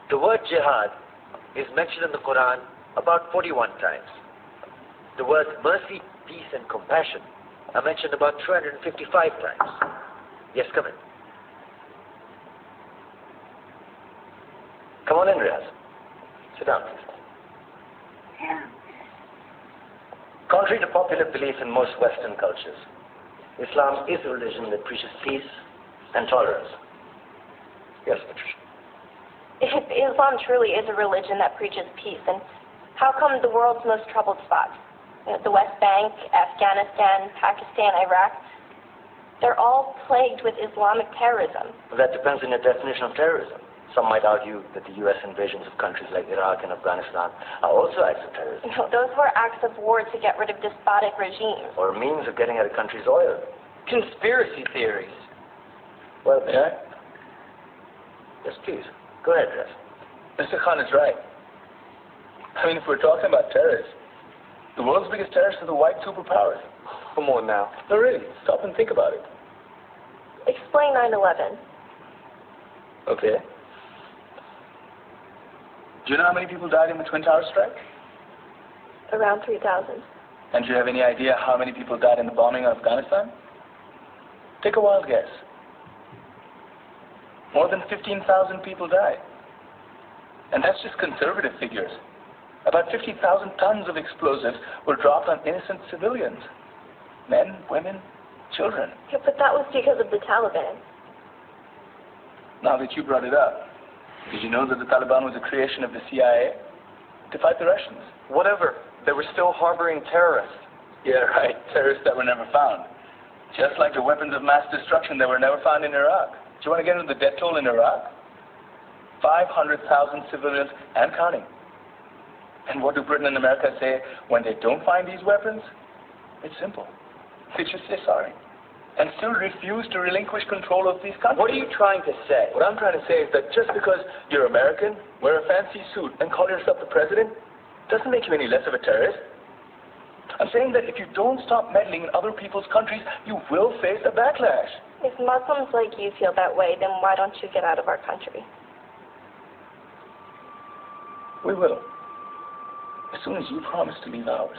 The word jihad is mentioned in the Quran about 41 times. The words mercy, peace, and compassion are mentioned about 355 times. Yes, come in. Come on in, Riaz. Sit down, please. Contrary to popular belief in most Western cultures, Islam is a religion that preaches peace and tolerance. Yes, Patricia. If Islam truly is a religion that preaches peace, then how come the world's most troubled spots, the West Bank, Afghanistan, Pakistan, Iraq, they're all plagued with Islamic terrorism? That depends on your definition of terrorism. Some might argue that the U.S. invasions of countries like Iraq and Afghanistan are also acts of terrorism. No, those were acts of war to get rid of despotic regimes. Or a means of getting at a country's oil. Conspiracy theories. Well, may I? Yes, please. Go ahead, Rez. Mr. Khan is right. I mean, if we're talking about terrorists, the world's biggest terrorists are the white superpowers. Come on now. No, really. Stop and think about it. Explain 9/11. Okay. Do you know how many people died in the Twin Towers strike? Around 3,000. And do you have any idea how many people died in the bombing of Afghanistan? Take a wild guess. More than 15,000 people died. And that's just conservative figures. About 50,000 tons of explosives were dropped on innocent civilians. Men, women, children. Yeah, but that was because of the Taliban. Now that you brought it up, did you know that the Taliban was a creation of the CIA to fight the Russians? Whatever. They were still harboring terrorists. Yeah, right. Terrorists that were never found. Just like the weapons of mass destruction that were never found in Iraq. Do you want to get into the death toll in Iraq? 500,000 civilians and counting. And what do Britain and America say when they don't find these weapons? It's simple. They just say sorry. And still refuse to relinquish control of these countries. What are you trying to say? What I'm trying to say is that just because you're American, wear a fancy suit, and call yourself the president, doesn't make you any less of a terrorist. I'm saying that if you don't stop meddling in other people's countries, you will face a backlash. If Muslims like you feel that way, then why don't you get out of our country? We will. As soon as you promise to leave ours.